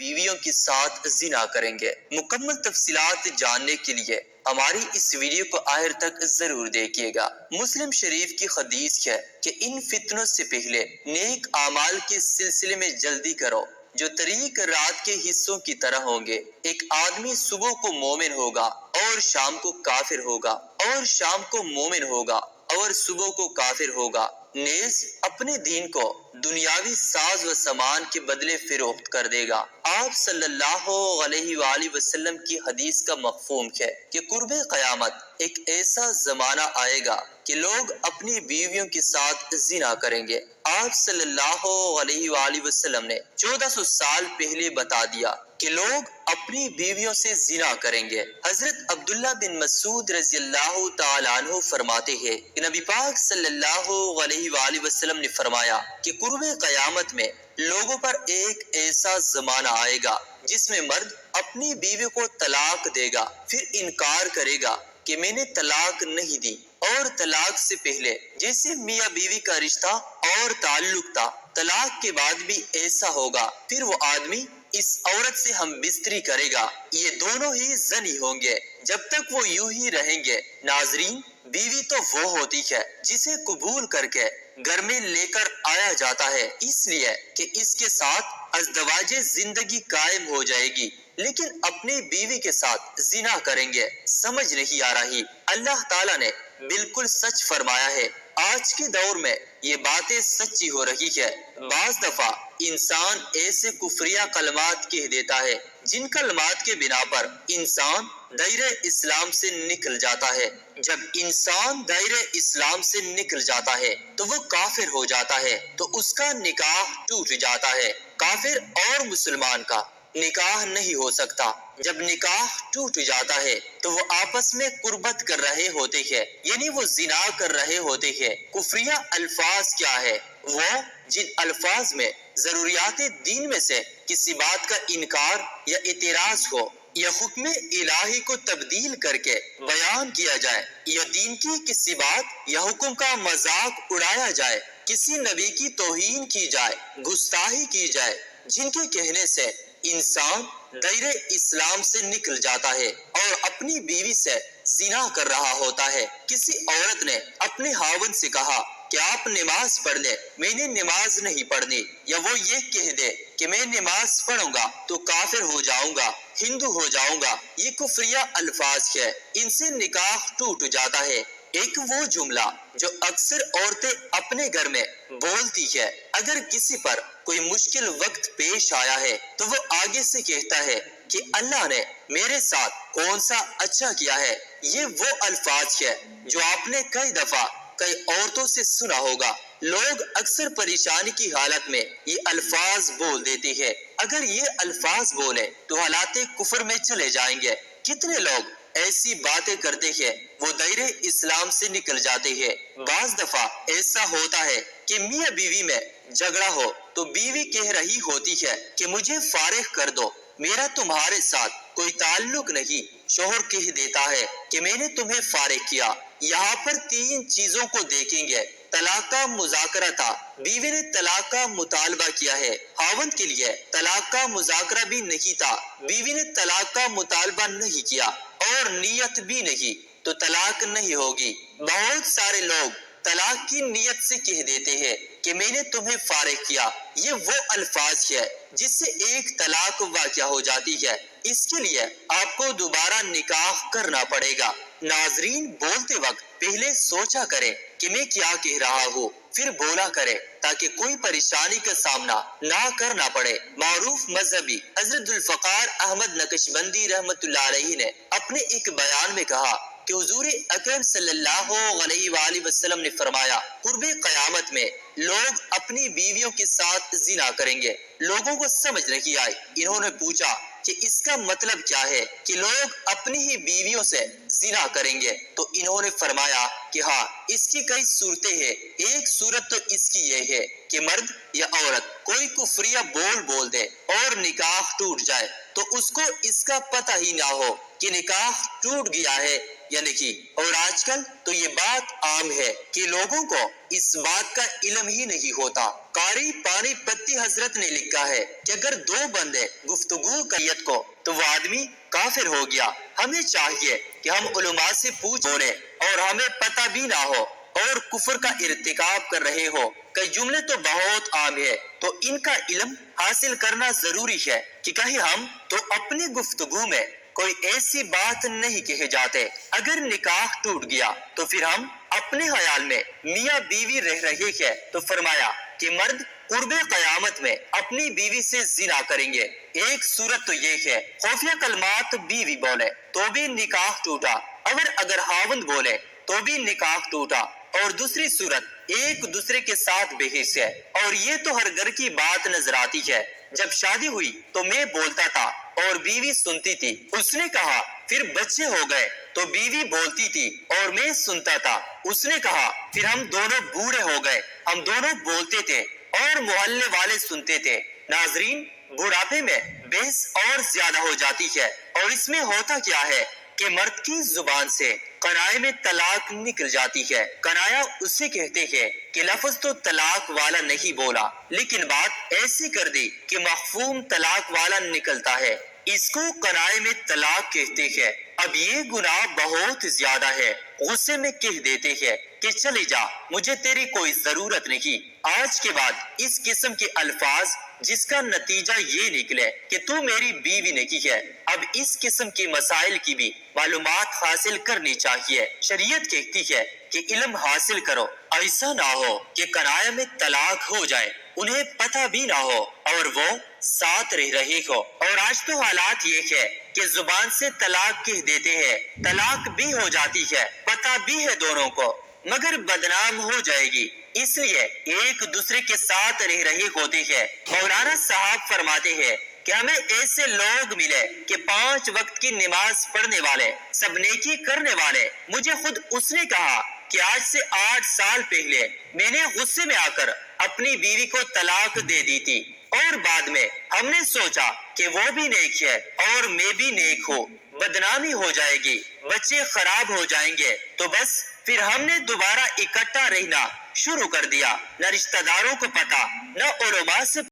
بیویوں کے ساتھ زنا کریں گے۔ مکمل تفصیلات جاننے کے لیے ہماری اس ویڈیو کو آخر تک ضرور دیکھیے گا۔ مسلم شریف کی حدیث ہے کہ ان فتنوں سے پہلے نیک اعمال کے سلسلے میں جلدی کرو جو طریق رات کے حصوں کی طرح ہوں گے۔ ایک آدمی صبح کو مومن ہوگا اور شام کو کافر ہوگا، اور شام کو مومن ہوگا اور صبح کو کافر ہوگا، نیز اپنے دین کو دنیاوی ساز و سامان کے بدلے فروخت کر دے گا۔ آپ صلی اللہ علیہ وآلہ وسلم کی حدیث کا مفہوم ہے کہ قرب قیامت ایک ایسا زمانہ آئے گا کہ لوگ اپنی بیویوں کے ساتھ زنا کریں گے۔ آپ صلی اللہ علیہ وآلہ وسلم نے 1400 سال پہلے بتا دیا کہ لوگ اپنی بیویوں سے زنا کریں گے۔ حضرت عبداللہ بن مسعود رضی اللہ تعالیٰ عنہ فرماتے ہیں کہ نبی پاک صلی اللہ علیہ وآلہ وسلم نے فرمایا کہ قرب قیامت میں لوگوں پر ایک ایسا زمانہ آئے گا جس میں مرد اپنی بیوی کو طلاق دے گا، پھر انکار کرے گا کہ میں نے طلاق نہیں دی، اور طلاق سے پہلے جیسے میاں بیوی کا رشتہ اور تعلق تھا طلاق کے بعد بھی ایسا ہوگا، پھر وہ آدمی اس عورت سے ہم بستری کرے گا، یہ دونوں ہی زنی ہوں گے جب تک وہ یوں ہی رہیں گے۔ ناظرین، بیوی تو وہ ہوتی ہے جسے قبول کر کے گھر میں لے کر آیا جاتا ہے، اس لیے کہ اس کے ساتھ ازدواج زندگی قائم ہو جائے گی، لیکن اپنی بیوی کے ساتھ زنا کریں گے۔ سمجھ نہیں آ رہی؟ اللہ تعالیٰ نے بالکل سچ فرمایا ہے۔ آج کے دور میں یہ باتیں سچی ہو رہی ہے۔ بعض دفعہ انسان ایسے کفریہ کلمات کہہ دیتا ہے جن کلمات کے بنا پر انسان دائرہ اسلام سے نکل جاتا ہے۔ جب انسان دائرہ اسلام سے نکل جاتا ہے تو وہ کافر ہو جاتا ہے، تو اس کا نکاح ٹوٹ جاتا ہے۔ کافر اور مسلمان کا نکاح نہیں ہو سکتا۔ جب نکاح ٹوٹ جاتا ہے تو وہ آپس میں قربت کر رہے ہوتے ہیں، یعنی وہ زنا کر رہے ہوتے ہیں۔ کفریہ الفاظ کیا ہے؟ وہ جن الفاظ میں ضروریات دین میں سے کسی بات کا انکار یا اعتراض ہو، یا حکم الہی کو تبدیل کر کے بیان کیا جائے، یا دین کی کسی بات یا حکم کا مذاق اڑایا جائے، کسی نبی کی توہین کی جائے، گستاخی کی جائے، جن کے کہنے سے انسان دائرہ اسلام سے نکل جاتا ہے اور اپنی بیوی سے زنا کر رہا ہوتا ہے۔ کسی عورت نے اپنے خاوند سے کہا کہ آپ نماز پڑھ لیں، میں نے نماز نہیں پڑھنی، یا وہ یہ کہہ دے کہ میں نماز پڑھوں گا تو کافر ہو جاؤں گا، ہندو ہو جاؤں گا، یہ کفریہ الفاظ ہے، ان سے نکاح ٹوٹ جاتا ہے۔ ایک وہ جملہ جو اکثر عورتیں اپنے گھر میں بولتی ہے، اگر کسی پر کوئی مشکل وقت پیش آیا ہے تو وہ آگے سے کہتا ہے کہ اللہ نے میرے ساتھ کون سا اچھا کیا ہے۔ یہ وہ الفاظ ہے جو آپ نے کئی دفعہ کئی عورتوں سے سنا ہوگا۔ لوگ اکثر پریشانی کی حالت میں یہ الفاظ بول دیتے ہیں۔ اگر یہ الفاظ بولے تو حالات کفر میں چلے جائیں گے۔ کتنے لوگ ایسی باتیں کرتے ہیں، وہ دائرہ اسلام سے نکل جاتے ہیں۔ بعض دفعہ ایسا ہوتا ہے کہ میاں بیوی میں جھگڑا ہو تو بیوی کہہ رہی ہوتی ہے کہ مجھے فارغ کر دو، میرا تمہارے ساتھ کوئی تعلق نہیں۔ شوہر کہہ دیتا ہے کہ میں نے تمہیں فارغ کیا۔ یہاں پر 3 چیزوں کو دیکھیں گے۔ طلاق کا مذاکرہ تھا، بیوی نے طلاق کا مطالبہ کیا ہے۔ خاوند کے لیے طلاق کا مذاکرہ بھی نہیں تھا، بیوی نے طلاق کا مطالبہ نہیں کیا اور نیت بھی نہیں، تو طلاق نہیں ہوگی۔ بہت سارے لوگ طلاق کی نیت سے کہہ دیتے ہیں کہ میں نے تمہیں فارغ کیا، یہ وہ الفاظ ہے جس سے ایک طلاق واقع ہو جاتی ہے۔ اس کے لیے آپ کو دوبارہ نکاح کرنا پڑے گا۔ ناظرین، بولتے وقت پہلے سوچا کریں کہ میں کیا کہہ رہا ہوں، پھر بولا کریں تاکہ کوئی پریشانی کا سامنا نہ کرنا پڑے۔ معروف مذہبی حضرت ذوالفقار احمد نقشبندی رحمۃ اللہ علیہ نے اپنے ایک بیان میں کہا کہ حضور اکرم صلی اللہ علیہ وآلہ وسلم نے فرمایا، قرب قیامت میں لوگ اپنی بیویوں کے ساتھ زنا کریں گے۔ لوگوں کو سمجھ نہیں آئی، انہوں نے پوچھا کہ اس کا مطلب کیا ہے کہ لوگ اپنی ہی بیویوں سے زنا کریں گے؟ تو انہوں نے فرمایا کہ ہاں، اس کی کئی صورتیں ہیں۔ ایک صورت تو اس کی یہ ہے کہ مرد یا عورت کوئی کفریہ بول دے اور نکاح ٹوٹ جائے تو اس کو اس کا پتہ ہی نہ ہو کہ نکاح ٹوٹ گیا ہے یا نہیں۔ اور آج کل تو یہ بات عام ہے کہ لوگوں کو اس بات کا علم ہی نہیں ہوتا۔ قاری پانی پتی حضرت نے لکھا ہے کہ اگر دو بندے گفتگو کریت کو تو وہ آدمی کافر ہو گیا۔ ہمیں چاہیے کہ ہم علماء سے پوچھ بولیں اور ہمیں پتہ بھی نہ ہو اور کفر کا ارتکاب کر رہے ہو۔ کئی جملے تو بہت عام ہے تو ان کا علم حاصل کرنا ضروری ہے کہ کہیں ہم تو اپنی گفتگو میں کوئی ایسی بات نہیں کہے جاتے۔ اگر نکاح ٹوٹ گیا تو پھر ہم اپنے خیال میں میاں بیوی رہ رہے ہیں تو فرمایا کہ مرد قرب قیامت میں اپنی بیوی سے زنا کریں گے۔ ایک صورت تو یہ ہے خفیہ کلمات بیوی بولے تو بھی نکاح ٹوٹا، اگر خاوند بولے تو بھی نکاح ٹوٹا، اور دوسری صورت ایک دوسرے کے ساتھ بحث ہے، اور یہ تو ہر گھر کی بات نظر آتی ہے۔ جب شادی ہوئی تو میں بولتا تھا اور بیوی سنتی تھی، اس نے کہا پھر بچے ہو گئے تو بیوی بولتی تھی اور میں سنتا تھا، اس نے کہا پھر ہم دونوں بوڑھے ہو گئے، ہم دونوں بولتے تھے اور محلے والے سنتے تھے۔ ناظرین، بڑھاپے میں بحث اور زیادہ ہو جاتی ہے، اور اس میں ہوتا کیا ہے کہ مرد کی زبان سے کنائے میں طلاق نکل جاتی ہے۔ کنایا اسے کہتے ہیں کہ لفظ تو طلاق والا نہیں بولا لیکن بات ایسی کر دی کہ مفہوم طلاق والا نکلتا ہے، اس کو کنائے میں طلاق کہتے ہیں۔ اب یہ گناہ بہت زیادہ ہے، غصے میں کہہ دیتے ہیں کہ چلے جا، مجھے تیری کوئی ضرورت نہیں۔ آج کے بعد اس قسم کے الفاظ جس کا نتیجہ یہ نکلے کہ تو میری بیوی نہیں ہے۔ اب اس قسم کے مسائل کی بھی معلومات حاصل کرنی چاہیے۔ شریعت کہتی ہے کہ علم حاصل کرو، ایسا نہ ہو کہ کنائے میں طلاق ہو جائے، انہیں پتہ بھی نہ ہو اور وہ ساتھ رہ رہے ہو۔ اور آج تو حالات یہ ہے کہ زبان سے طلاق کہہ دیتے ہیں، طلاق بھی ہو جاتی ہے، پتہ بھی ہے دونوں کو، مگر بدنام ہو جائے گی، اس لیے ایک دوسرے کے ساتھ رہ رہے ہوتے ہیں۔ مولانا صاحب فرماتے ہیں کہ ہمیں ایسے لوگ ملے کہ 5 وقت کی نماز پڑھنے والے، سب نیکی کرنے والے۔ مجھے خود اس نے کہا کہ آج سے 8 سال پہلے میں نے غصے میں آ کر اپنی بیوی کو طلاق دے دی تھی، اور بعد میں ہم نے سوچا کہ وہ بھی نیک ہے اور میں بھی نیک ہوں، بدنامی ہو جائے گی، بچے خراب ہو جائیں گے، تو بس پھر ہم نے دوبارہ اکٹھا رہنا شروع کر دیا۔ نہ رشتہ داروں کو پتا، نہ علماء سے